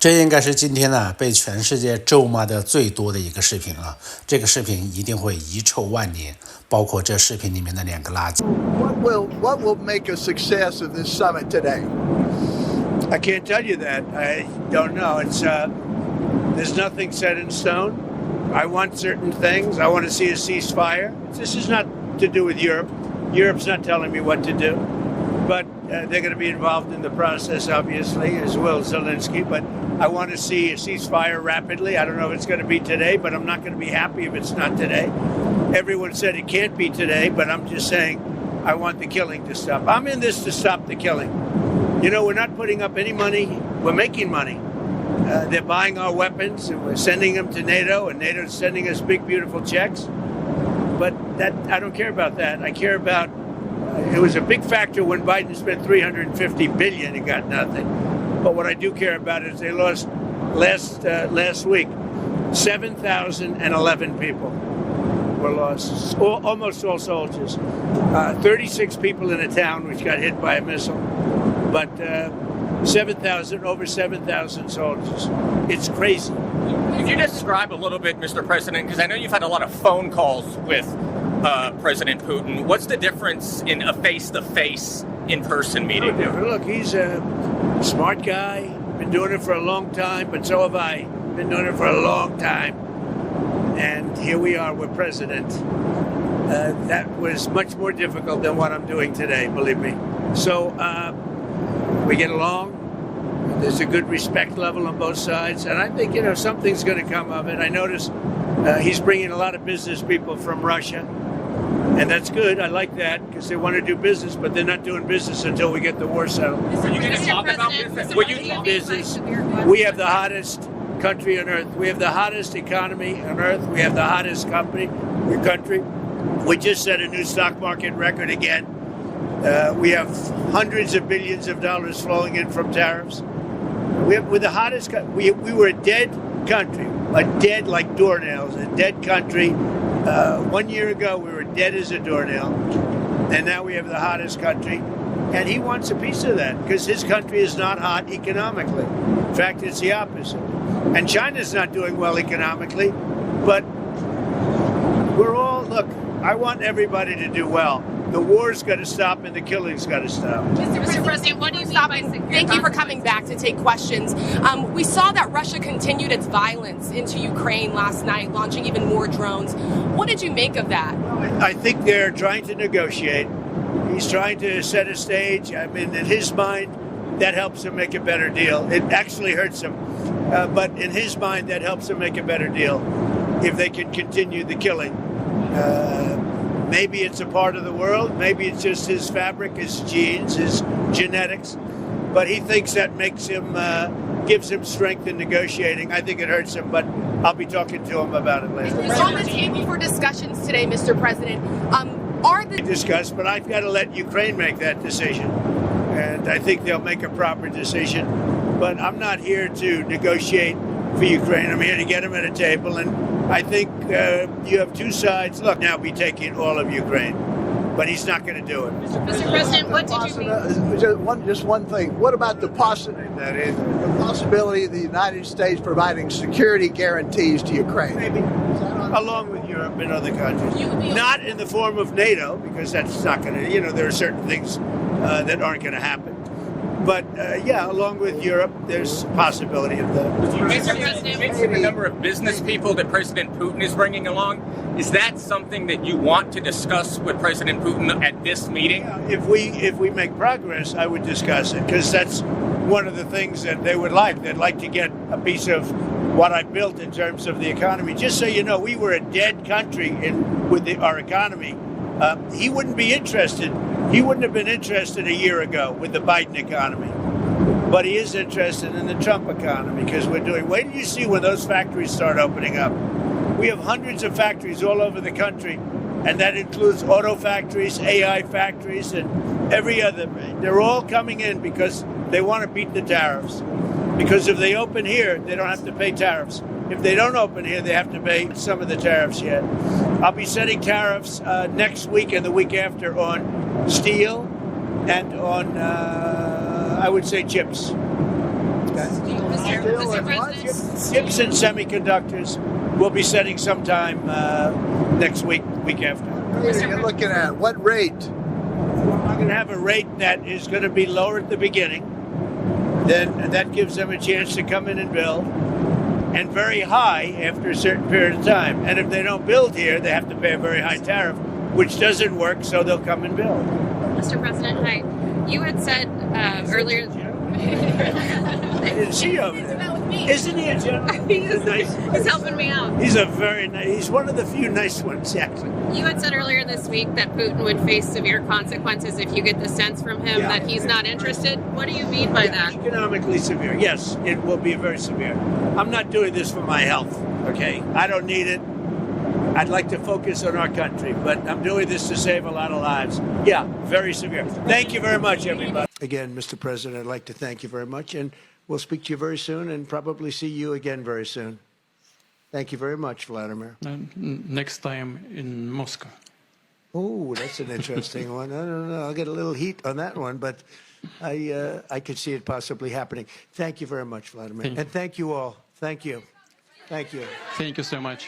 这应该是今天呢被全世界咒骂的最多的一个视频啊！这个视频一定会遗臭万年，包括这视频里面的两个垃圾。What will make a success of this summit today? I can't tell you that. I don't know. It's there's nothing set in stone. I want certain things. I want to see a ceasefire. This is not to do with Europe. Europe's not telling me what to do, but they're going to be involved in the process, obviously, as will Zelensky. But I want to see a ceasefire rapidly. I don't know if it's going to be today, but I'm not going to be happy if it's not today. Everyone said it can't be today, but I'm just saying I want the killing to stop. I'm in this to stop the killing. You know, we're not putting up any money. We're making money. They're buying our weapons, and we're sending them to NATO, and NATO's sending us big, beautiful checks. But that I don't care about that. I care about it was a big factor when Biden spent $350 billion and got nothing. But what I do care about is they lost last week 7,011 people were lost, almost all soldiers. 36 people in a town which got hit by a missile, but over 7,000 soldiers. It's crazy. Could you describe a little bit, Mr. President, because I know you've had a lot of phone calls with President Putin. What's the difference in a face-to-face, in-person meeting? Look, he's a smart guy, been doing it for a long time, but so have I. Been doing it for a long time. And here we are, we're president. That was much more difficult than what I'm doing today, believe me. So we get along. There's a good respect level on both sides. And I think, something's going to come of it. I noticed he's bringing a lot of business people from Russia. And that's good. I like that because they want to do business, but they're not doing business until we get the war settled. Are you going to talk about business? We have the hottest country on earth. We have the hottest economy on earth. We have the hottest country. We just set a new stock market record again. We have hundreds of billions of dollars flowing in from tariffs. We're the hottest. We were a dead country, dead like doornails, a dead country. 1 year ago, we were dead as a doornail, and now we have the hottest country. And he wants a piece of that because his country is not hot economically. In fact, it's the opposite. And China's not doing well economically, but look, I want everybody to do well. The war's got to stop and the killing's got to stop. Mr. President, what do you stop? Thank you for coming back to take questions. We saw that Russia continued its violence into Ukraine last night, launching even more drones. What did you make of that? I think they're trying to negotiate. He's trying to set a stage. I mean, in his mind, that helps him make a better deal. It actually hurts him. But in his mind, that helps him make a better deal if they can continue the killing. Maybe it's a part of the world. Maybe it's just his fabric, his genes, his genetics. But he thinks that makes him, gives him strength in negotiating. I think it hurts him, but I'll be talking to him about it later. It's on the table for discussions today, Mr. President. Discuss, but I've got to let Ukraine make that decision. And I think they'll make a proper decision. But I'm not here to negotiate for Ukraine. I'm here to get them at a table. And I think you have two sides. Look, now be taking all of Ukraine. But he's not going to do it. Mr. President, what did you mean? Just one thing. What about the possibility of the United States providing security guarantees to Ukraine? Maybe. Along with Europe and other countries. Not in the form of NATO, because that's not going to, there are certain things that aren't going to happen. But, along with Europe, there's a possibility of that. Mr. President, the number of business people that President Putin is bringing along, is that something that you want to discuss with President Putin at this meeting? Yeah, if we make progress, I would discuss it, because that's one of the things that they would like. They'd like to get a piece of what I built in terms of the economy. Just so you know, we were a dead country with our economy. He wouldn't be interested. He wouldn't have been interested a year ago with the Biden economy. But he is interested in the Trump economy because wait till you see when those factories start opening up. We have hundreds of factories all over the country, and that includes auto factories, AI factories, and every other. They're all coming in because they want to beat the tariffs. Because if they open here, they don't have to pay tariffs. If they don't open here, they have to pay some of the tariffs yet. I'll be setting tariffs next week and the week after on steel and on, I would say, chips. Mr. Mr. President. Gibson Semiconductors will be setting sometime next week after. You're looking at what rate? I'm going to have a rate that is going to be lower at the beginning. Then that gives them a chance to come in and build, and very high after a certain period of time. And if they don't build here, they have to pay a very high tariff, which doesn't work, so they'll come and build. Mr. President, hi. You had said earlier... I didn't see you over there. Isn't he a general? He's helping me out. He's a very nice, he's one of the few nice ones, actually. You had said earlier this week that Putin would face severe consequences if you get the sense from him that he's not interested. What do you mean by that? Economically severe. Yes, it will be very severe. I'm not doing this for my health, okay? I don't need it. I'd like to focus on our country, but I'm doing this to save a lot of lives. Yeah, very severe. Thank you very much, everybody. Again, Mr. President, I'd like to thank you very much, and we'll speak to you very soon and probably see you again very soon. Thank you very much, Vladimir. Next time in Moscow. Oh, that's an interesting one. I don't know. I'll get a little heat on that one, but I could see it possibly happening. Thank you very much, Vladimir. And thank you all. Thank you. Thank you. Thank you so much.